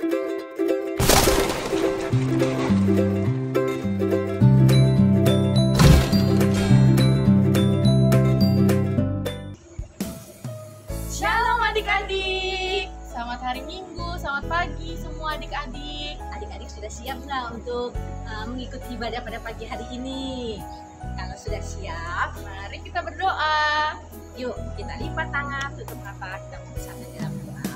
Shalom adik-adik, selamat hari Minggu, selamat pagi semua adik-adik. Adik-adik sudah siap nggak untuk mengikuti ibadah pada pagi hari ini? Kalau sudah siap, Mari kita berdoa. yuk kita lipat tangan, tutup mata, kita bersama dalam doa.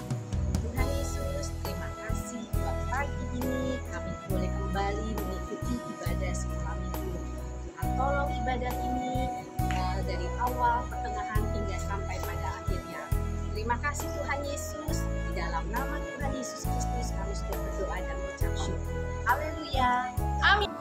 Tuhan Yesus, terima kasih buat pagi ini kami boleh kembali mengikuti ibadah selama minggu. Tuhan tolong ibadah ini dari awal, pertengahan hingga sampai pada akhirnya. Terima kasih Tuhan Yesus, di dalam nama Tuhan Yesus Kristus kami sudah berdoa dan mengucap syukur. Haleluya. Amin.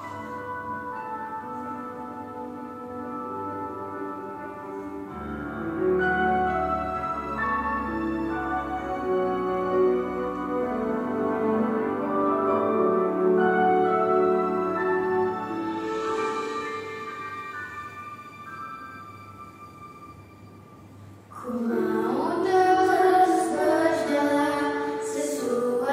Ku mau terus berjalan sesuai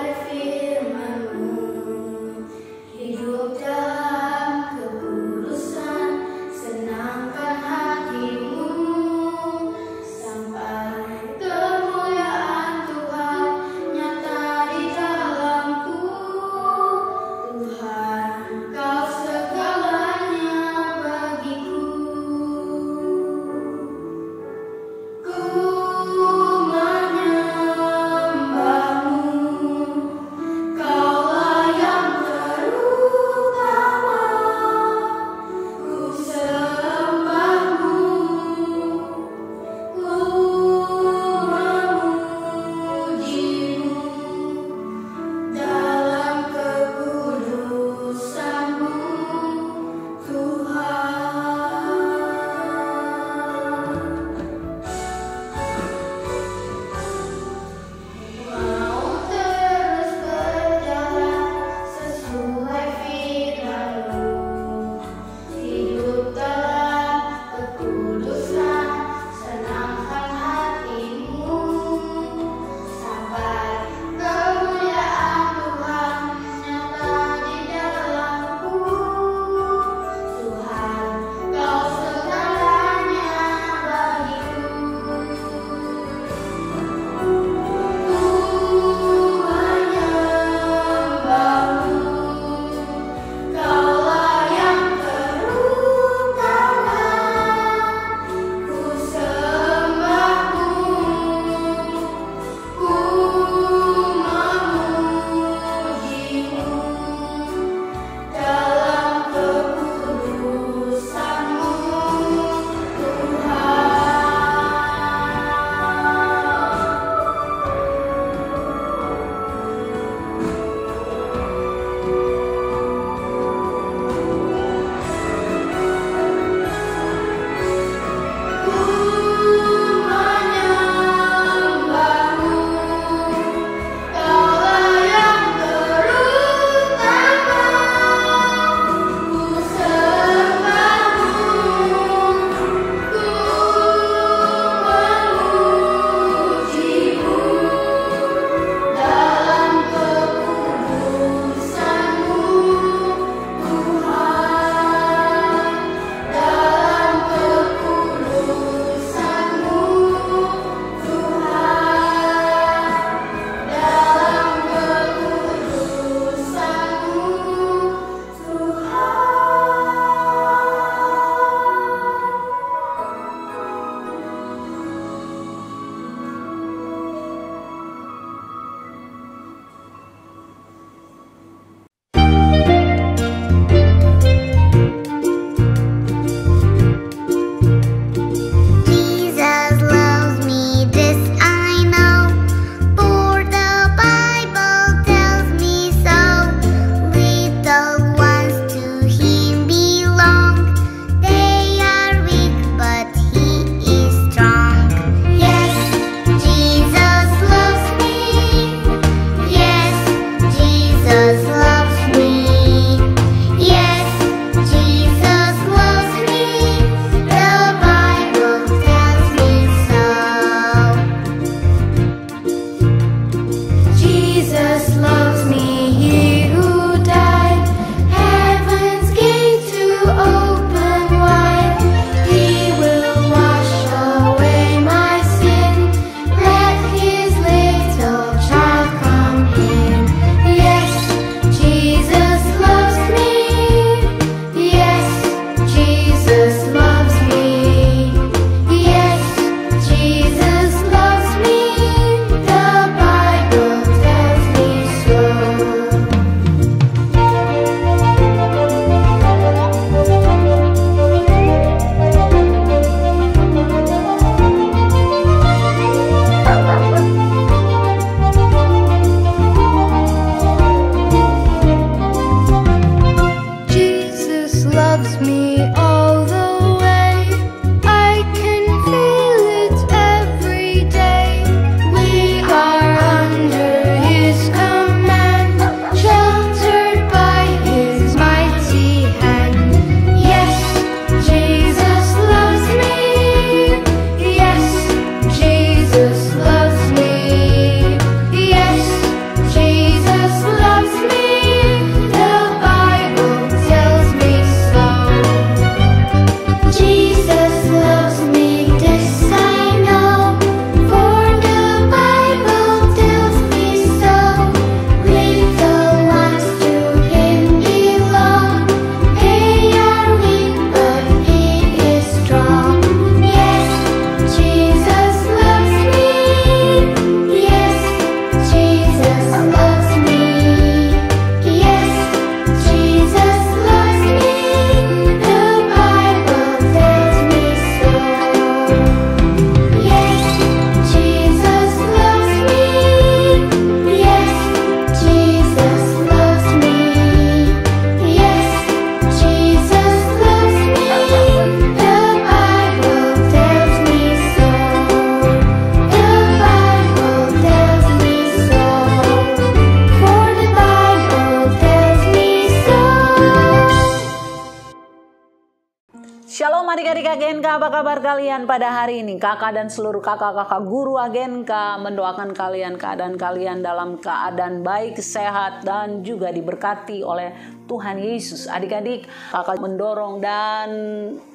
adik-adik AGNK, apa kabar kalian pada hari ini? Kakak dan seluruh kakak-kakak guru AGNK mendoakan keadaan kalian dalam keadaan baik, sehat, dan juga diberkati oleh Tuhan Yesus. Adik-adik, kakak mendorong dan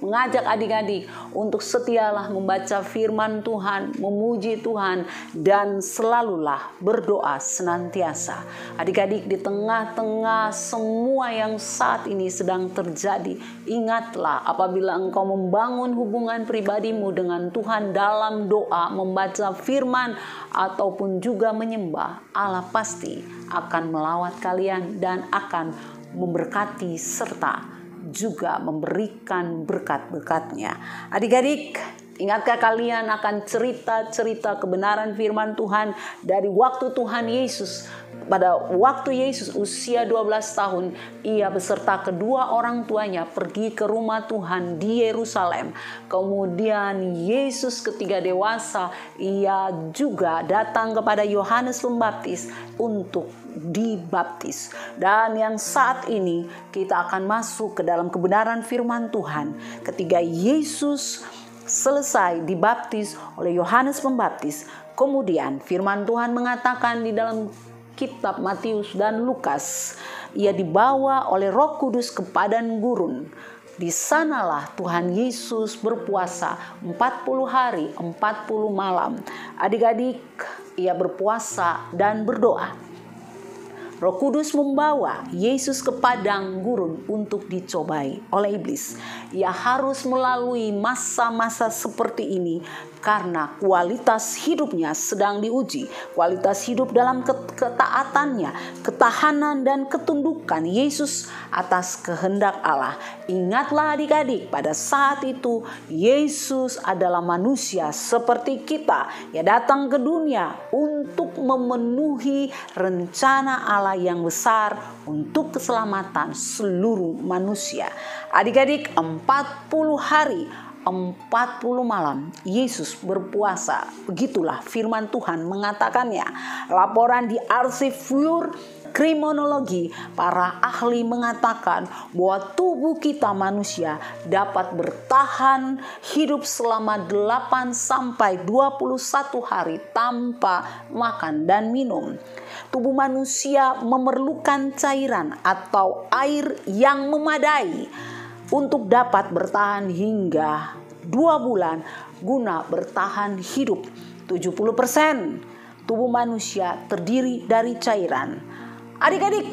mengajak adik-adik untuk setialah membaca firman Tuhan, memuji Tuhan, dan selalulah berdoa senantiasa. Adik-adik, di tengah-tengah semua yang saat ini sedang terjadi, ingatlah apabila engkau membangun hubungan pribadimu dengan Tuhan dalam doa, membaca firman, ataupun juga menyembah, Allah pasti akan melawat kalian dan akan memberkati serta juga memberikan berkat-berkatnya. Adik-adik, ingatkah kalian akan cerita-cerita kebenaran firman Tuhan dari waktu Tuhan Yesus? Pada waktu Yesus usia 12 tahun, ia beserta kedua orang tuanya pergi ke rumah Tuhan di Yerusalem. Kemudian Yesus ketika dewasa, ia juga datang kepada Yohanes Pembaptis untuk dibaptis. Dan yang saat ini kita akan masuk ke dalam kebenaran firman Tuhan. Ketika Yesus selesai dibaptis oleh Yohanes Pembaptis, kemudian firman Tuhan mengatakan di dalam kitab Matius dan Lukas, ia dibawa oleh Roh Kudus ke padang gurun. Di sanalah Tuhan Yesus berpuasa 40 hari 40 malam. Adik-adik, ia berpuasa dan berdoa. Roh Kudus membawa Yesus ke padang gurun untuk dicobai oleh iblis. Ia harus melalui masa-masa seperti ini karena kualitas hidupnya sedang diuji. Kualitas hidup dalam ketaatannya, ketahanan dan ketundukan Yesus atas kehendak Allah. Ingatlah adik-adik, pada saat itu Yesus adalah manusia seperti kita. Ia datang ke dunia untuk memenuhi rencana Allah yang besar untuk keselamatan seluruh manusia. Adik-adik, 40 hari 40 malam Yesus berpuasa. Begitulah firman Tuhan mengatakannya. Laporan di arsip Fur kriminologi, para ahli mengatakan bahwa tubuh kita manusia dapat bertahan hidup selama 8 sampai 21 hari tanpa makan dan minum. Tubuh manusia memerlukan cairan atau air yang memadai untuk dapat bertahan hingga 2 bulan guna bertahan hidup. 70% tubuh manusia terdiri dari cairan. Adik-adik,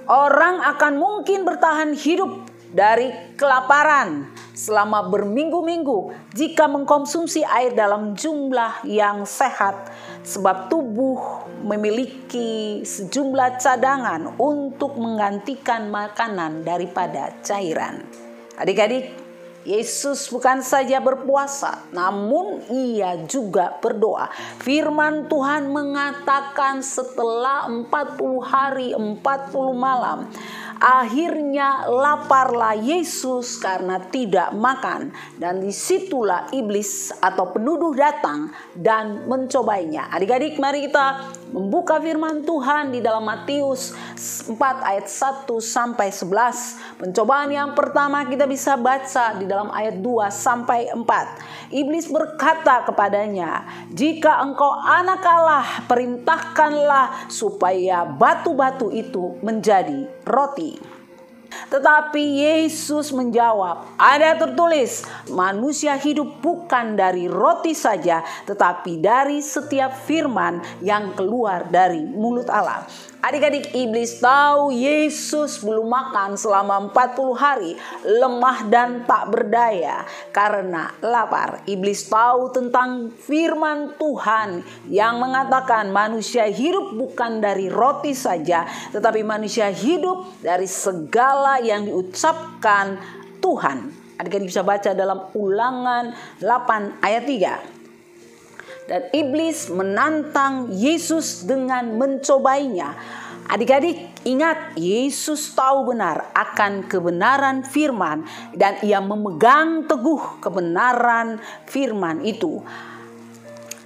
orang akan mungkin bertahan hidup dari kelaparan selama berminggu-minggu jika mengkonsumsi air dalam jumlah yang sehat, sebab tubuh memiliki sejumlah cadangan untuk menggantikan makanan daripada cairan. Adik-adik, Yesus bukan saja berpuasa, namun ia juga berdoa. Firman Tuhan mengatakan setelah 40 hari 40 malam, akhirnya laparlah Yesus karena tidak makan. Dan disitulah iblis atau penuduh datang dan mencobanya. Adik-adik, mari kita membuka firman Tuhan di dalam Matius 4 ayat 1 sampai 11. Pencobaan yang pertama kita bisa baca di dalam ayat 2 sampai 4. Iblis berkata kepadanya, "Jika engkau anak Allah, perintahkanlah supaya batu-batu itu menjadi roti." Tetapi Yesus menjawab, "Ada tertulis, manusia hidup bukan dari roti saja, tetapi dari setiap firman yang keluar dari mulut Allah." Adik-adik, iblis tahu Yesus belum makan selama 40 hari, lemah dan tak berdaya karena lapar. Iblis tahu tentang firman Tuhan yang mengatakan manusia hidup bukan dari roti saja, tetapi manusia hidup dari segala yang diucapkan Tuhan. Adik-adik bisa baca dalam Ulangan 8 ayat 3. Dan iblis menantang Yesus dengan mencobainya. Adik-adik, ingat, Yesus tahu benar akan kebenaran firman dan ia memegang teguh kebenaran firman itu.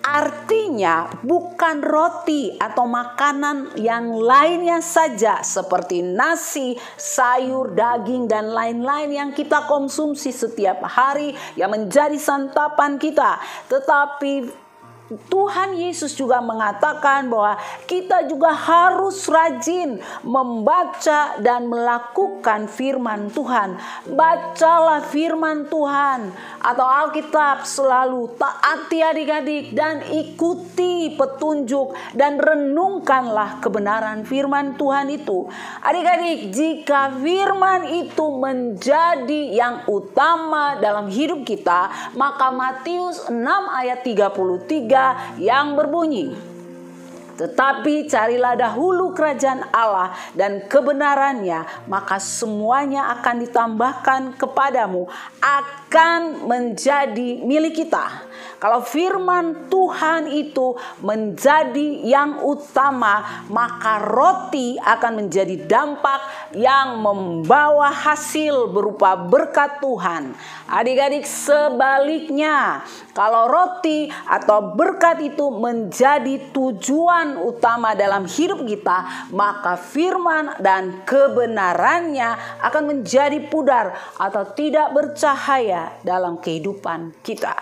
Artinya bukan roti atau makanan yang lainnya saja seperti nasi, sayur, daging, dan lain-lain yang kita konsumsi setiap hari yang menjadi santapan kita. Tetapi Tuhan Yesus juga mengatakan bahwa kita juga harus rajin membaca dan melakukan firman Tuhan. Bacalah firman Tuhan atau Alkitab selalu, taati adik-adik dan ikuti petunjuk dan renungkanlah kebenaran firman Tuhan itu. Adik-adik, jika firman itu menjadi yang utama dalam hidup kita, maka Matius 6 ayat 33 yang berbunyi, tetapi carilah dahulu kerajaan Allah dan kebenarannya, maka semuanya akan ditambahkan kepadamu, akan menjadi milik kita. Kalau firman Tuhan itu menjadi yang utama, maka roti akan menjadi dampak yang membawa hasil berupa berkat Tuhan. Adik-adik, sebaliknya, kalau roti atau berkat itu menjadi tujuan utama dalam hidup kita, maka firman dan kebenarannya akan menjadi pudar atau tidak bercahaya dalam kehidupan kita.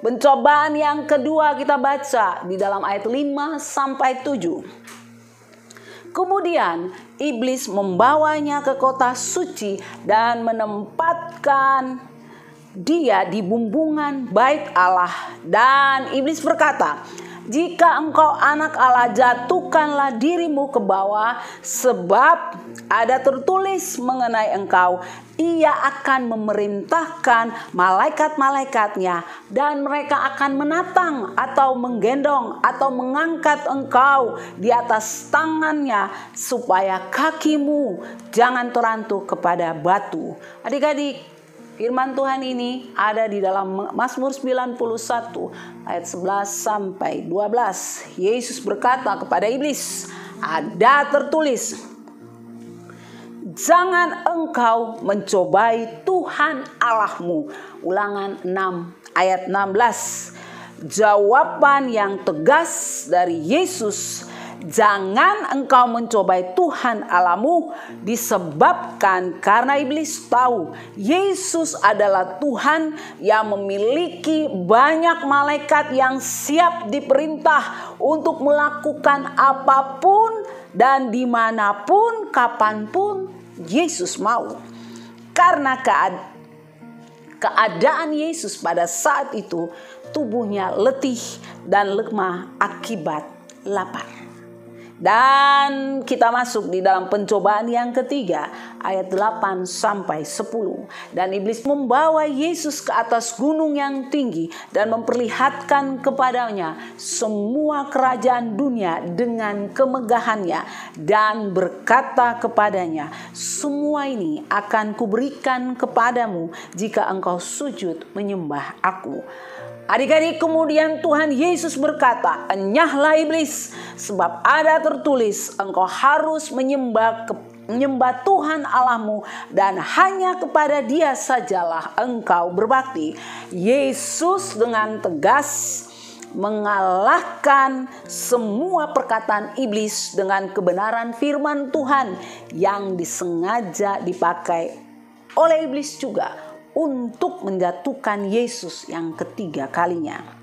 Pencobaan yang kedua kita baca di dalam ayat 5 sampai 7. Kemudian iblis membawanya ke kota suci dan menempatkan dia di bumbungan bait Allah. Dan iblis berkata, jika engkau anak Allah, jatuhkanlah dirimu ke bawah, sebab ada tertulis mengenai engkau, ia akan memerintahkan malaikat-malaikatnya, dan mereka akan menatang atau menggendong atau mengangkat engkau di atas tangannya, supaya kakimu jangan terantuk kepada batu. Adik-adik, firman Tuhan ini ada di dalam Mazmur 91 ayat 11 sampai 12. Yesus berkata kepada iblis, ada tertulis, jangan engkau mencobai Tuhan Allahmu. Ulangan 6 ayat 16. Jawaban yang tegas dari Yesus, jangan engkau mencobai Tuhan Allahmu, disebabkan karena iblis tahu Yesus adalah Tuhan yang memiliki banyak malaikat yang siap diperintah untuk melakukan apapun dan dimanapun, kapanpun Yesus mau. Karena keadaan Yesus pada saat itu, tubuhnya letih dan lemah akibat lapar. Dan kita masuk di dalam pencobaan yang ketiga, ayat 8 sampai 10. Dan iblis membawa Yesus ke atas gunung yang tinggi dan memperlihatkan kepadanya semua kerajaan dunia dengan kemegahannya, dan berkata kepadanya, semua ini akan kuberikan kepadamu jika engkau sujud menyembah aku. Adik-adik, kemudian Tuhan Yesus berkata, enyahlah iblis, sebab ada tertulis, engkau harus menyembah Tuhan Allahmu, dan hanya kepada Dia sajalah engkau berbakti. Yesus dengan tegas mengalahkan semua perkataan iblis dengan kebenaran firman Tuhan yang disengaja dipakai oleh iblis juga untuk menjatuhkan Yesus yang ketiga kalinya.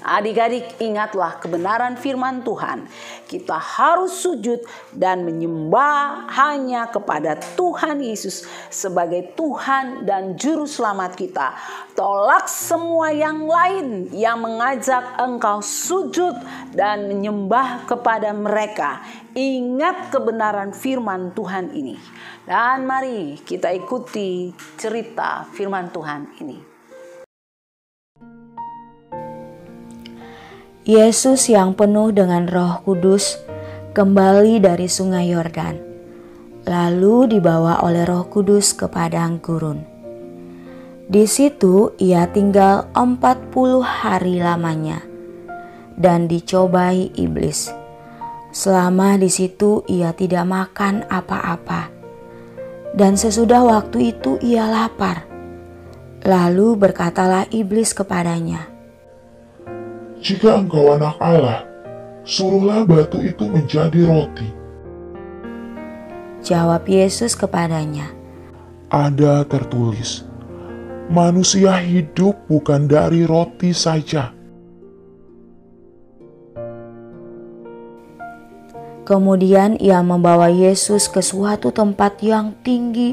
Adik-adik, ingatlah kebenaran firman Tuhan. Kita harus sujud dan menyembah hanya kepada Tuhan Yesus sebagai Tuhan dan Juru Selamat kita. Tolak semua yang lain yang mengajak engkau sujud dan menyembah kepada mereka. Ingat kebenaran firman Tuhan ini. Dan mari kita ikuti cerita firman Tuhan ini. Yesus yang penuh dengan Roh Kudus kembali dari Sungai Yordan, lalu dibawa oleh Roh Kudus ke padang gurun. Di situ ia tinggal 40 hari lamanya dan dicobai iblis. Selama di situ ia tidak makan apa-apa, dan sesudah waktu itu ia lapar. Lalu berkatalah iblis kepadanya, Jika engkau anak Allah, suruhlah batu itu menjadi roti. Jawab Yesus kepadanya, Ada tertulis, manusia hidup bukan dari roti saja. Kemudian ia membawa Yesus ke suatu tempat yang tinggi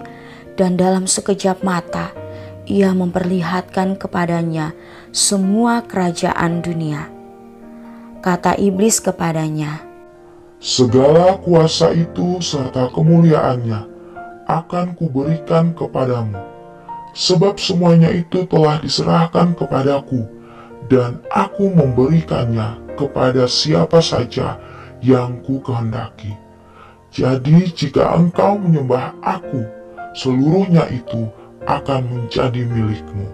dan dalam sekejap mata ia memperlihatkan kepadanya semua kerajaan dunia. Kata iblis kepadanya, Segala kuasa itu serta kemuliaannya akan kuberikan kepadamu, sebab semuanya itu telah diserahkan kepadaku, dan aku memberikannya kepada siapa saja yang ku kehendaki. Jadi jika engkau menyembah aku, seluruhnya itu akan menjadi milikmu.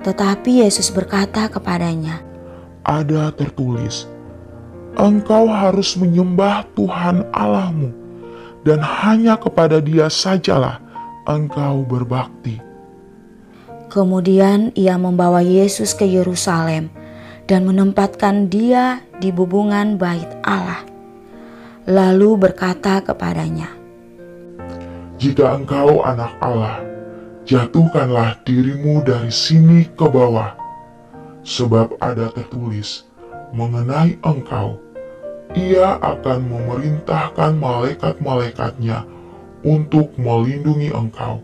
Tetapi Yesus berkata kepadanya, Ada tertulis, engkau harus menyembah Tuhan Allahmu, dan hanya kepada Dia sajalah engkau berbakti. Kemudian ia membawa Yesus ke Yerusalem dan menempatkan dia di bubungan bait Allah. Lalu berkata kepadanya, Jika engkau anak Allah, jatuhkanlah dirimu dari sini ke bawah, sebab ada tertulis mengenai engkau, Ia akan memerintahkan malaikat-malaikatnya untuk melindungi engkau,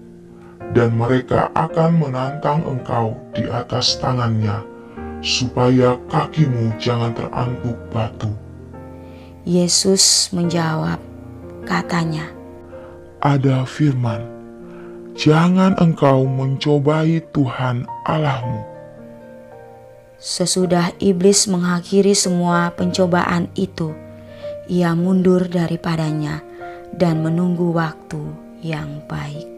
dan mereka akan menantang engkau di atas tangannya, supaya kakimu jangan terangkuk batu. Yesus menjawab, katanya, Ada firman, jangan engkau mencobai Tuhan Allahmu. Sesudah iblis mengakhiri semua pencobaan itu, ia mundur daripadanya dan menunggu waktu yang baik.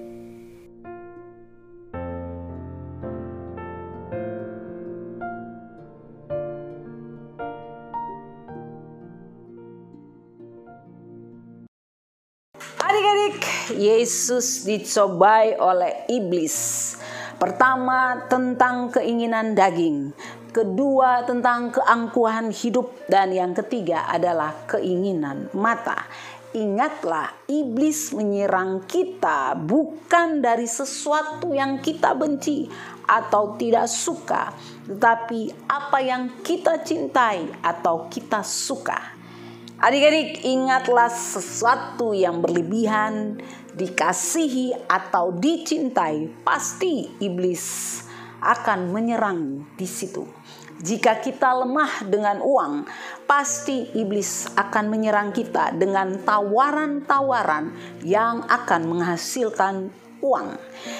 Adik-adik, Yesus dicobai oleh iblis. Pertama tentang keinginan daging, kedua tentang keangkuhan hidup, dan yang ketiga adalah keinginan mata. Ingatlah, iblis menyerang kita bukan dari sesuatu yang kita benci atau tidak suka, tetapi apa yang kita cintai atau kita suka. Adik-adik, ingatlah, sesuatu yang berlebihan, dikasihi atau dicintai, pasti iblis akan menyerang di situ. Jika kita lemah dengan uang, pasti iblis akan menyerang kita dengan tawaran-tawaran yang akan menghasilkan uang.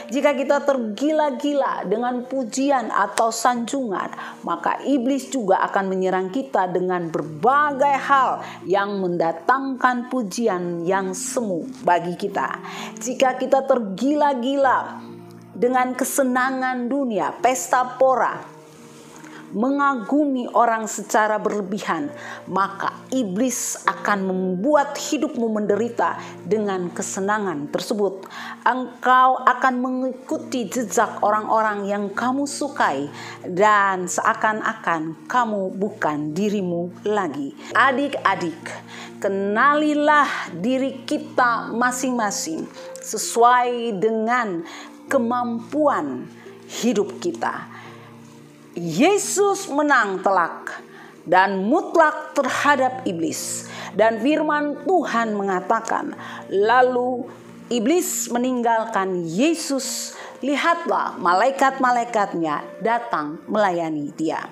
Jika kita tergila-gila dengan pujian atau sanjungan, maka iblis juga akan menyerang kita dengan berbagai hal yang mendatangkan pujian yang semu bagi kita. Jika kita tergila-gila dengan kesenangan dunia, pesta pora, mengagumi orang secara berlebihan, maka iblis akan membuat hidupmu menderita dengan kesenangan tersebut. Engkau akan mengikuti jejak orang-orang yang kamu sukai, dan seakan-akan kamu bukan dirimu lagi. Adik-adik, kenalilah diri kita masing-masing sesuai dengan kemampuan hidup kita. Yesus menang telak dan mutlak terhadap iblis. Dan firman Tuhan mengatakan, lalu iblis meninggalkan Yesus. Lihatlah, malaikat-malaikatnya datang melayani dia.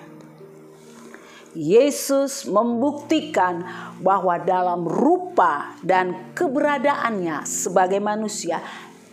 Yesus membuktikan bahwa dalam rupa dan keberadaannya sebagai manusia,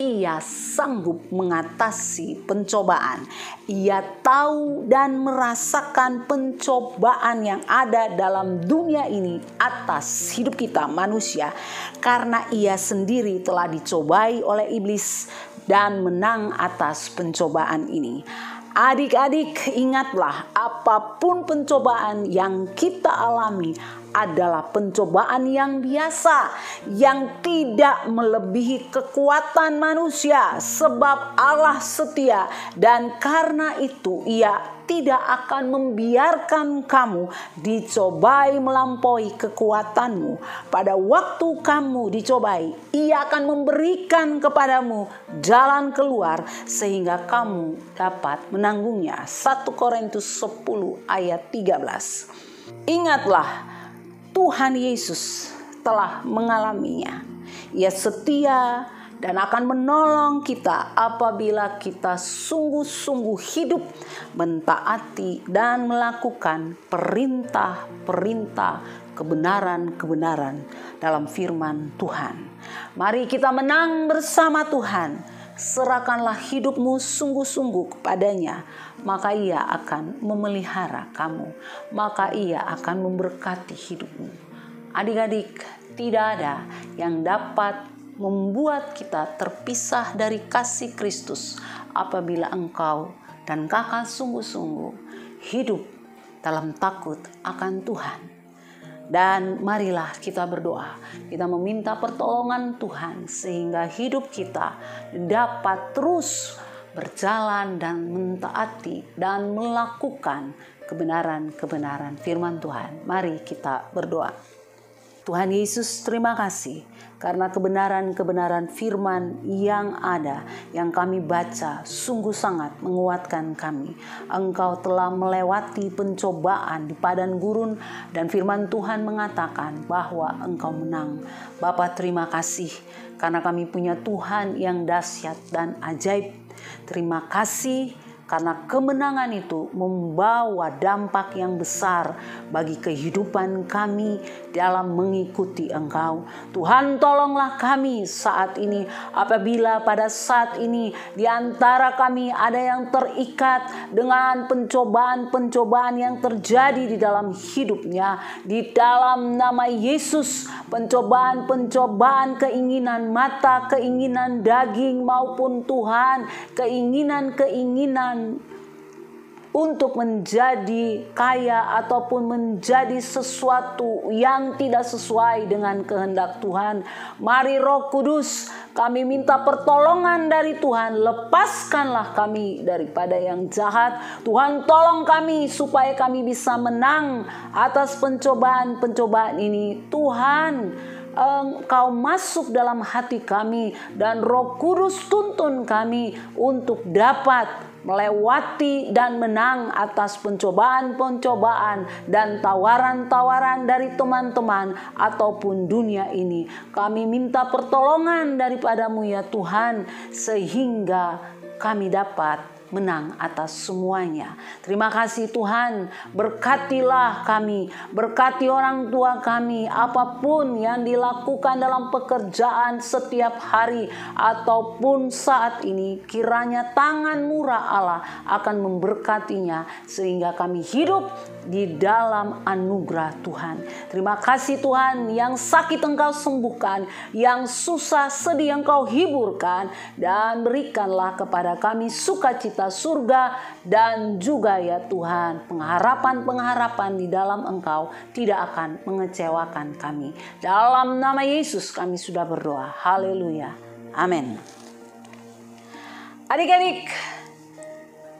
ia sanggup mengatasi pencobaan. Ia tahu dan merasakan pencobaan yang ada dalam dunia ini atas hidup kita manusia, karena ia sendiri telah dicobai oleh iblis dan menang atas pencobaan ini. Adik-adik, ingatlah, apapun pencobaan yang kita alami, adalah pencobaan yang biasa, yang tidak melebihi kekuatan manusia, sebab Allah setia, dan karena itu Ia tidak akan membiarkan kamu dicobai melampaui kekuatanmu. Pada waktu kamu dicobai, Ia akan memberikan kepadamu jalan keluar sehingga kamu dapat menanggungnya. 1 Korintus 10 ayat 13. Ingatlah, Tuhan Yesus telah mengalaminya. Ia setia dan akan menolong kita apabila kita sungguh-sungguh hidup mentaati dan melakukan perintah-perintah kebenaran-kebenaran dalam firman Tuhan. Mari kita menang bersama Tuhan. Serahkanlah hidupmu sungguh-sungguh kepadanya, maka Ia akan memelihara kamu, maka Ia akan memberkati hidupmu. Adik-adik, tidak ada yang dapat membuat kita terpisah dari kasih Kristus apabila engkau dan kakak sungguh-sungguh hidup dalam takut akan Tuhan. Dan marilah kita berdoa, kita meminta pertolongan Tuhan sehingga hidup kita dapat terus berjalan dan mentaati dan melakukan kebenaran-kebenaran firman Tuhan. Mari kita berdoa. Tuhan Yesus, terima kasih karena kebenaran-kebenaran firman yang ada, yang kami baca, sungguh sangat menguatkan kami. Engkau telah melewati pencobaan di padang gurun dan firman Tuhan mengatakan bahwa Engkau menang. Bapa, terima kasih karena kami punya Tuhan yang dahsyat dan ajaib. Terima kasih karena kemenangan itu membawa dampak yang besar bagi kehidupan kami dalam mengikuti Engkau. Tuhan, tolonglah kami saat ini apabila pada saat ini di antara kami ada yang terikat dengan pencobaan-pencobaan yang terjadi di dalam hidupnya. Di dalam nama Yesus, pencobaan-pencobaan keinginan mata, keinginan daging maupun Tuhan, keinginan-keinginan untuk menjadi kaya ataupun menjadi sesuatu yang tidak sesuai dengan kehendak Tuhan. Mari Roh Kudus, kami minta pertolongan dari Tuhan. Lepaskanlah kami daripada yang jahat. Tuhan, tolong kami supaya kami bisa menang atas pencobaan-pencobaan ini. Tuhan, Engkau masuk dalam hati kami dan Roh Kudus tuntun kami untuk dapat melewati dan menang atas pencobaan-pencobaan dan tawaran-tawaran dari teman-teman ataupun dunia ini. Kami minta pertolongan daripadamu ya Tuhan, sehingga kami dapat menang atas semuanya. Terima kasih Tuhan, berkatilah kami, berkati orang tua kami, apapun yang dilakukan dalam pekerjaan setiap hari ataupun saat ini, kiranya tangan murah Allah akan memberkatinya sehingga kami hidup di dalam anugerah Tuhan. Terima kasih Tuhan, yang sakit Engkau sembuhkan, yang susah sedih Engkau hiburkan, dan berikanlah kepada kami sukacita surga dan juga ya Tuhan pengharapan-pengharapan di dalam Engkau tidak akan mengecewakan kami. Dalam nama Yesus kami sudah berdoa. Haleluya. Amin. Adik-adik,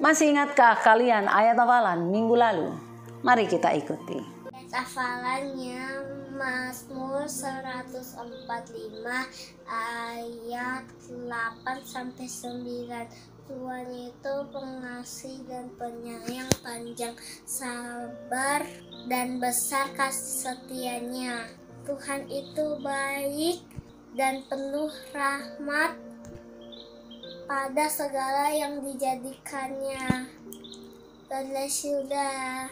masih ingatkah kalian ayat hafalan minggu lalu? Mari kita ikuti. Hafalannya Mazmur 145 ayat 8-9. Tuhan itu pengasih dan penyayang, panjang sabar dan besar kasih setianya. Tuhan itu baik dan penuh rahmat pada segala yang dijadikannya. God bless you dah.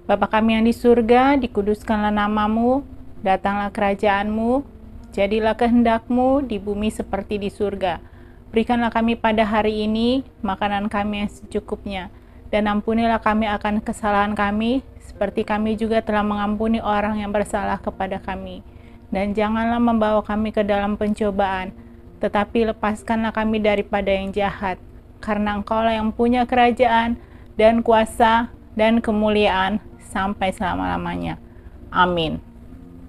Bapa kami yang di surga, dikuduskanlah namamu, datanglah kerajaanmu, jadilah kehendakmu di bumi seperti di surga. Berikanlah kami pada hari ini makanan kami yang secukupnya, dan ampunilah kami akan kesalahan kami, seperti kami juga telah mengampuni orang yang bersalah kepada kami. Dan janganlah membawa kami ke dalam pencobaan, tetapi lepaskanlah kami daripada yang jahat, karena Engkaulah yang punya kerajaan dan kuasa dan kemuliaan sampai selama-lamanya. Amin.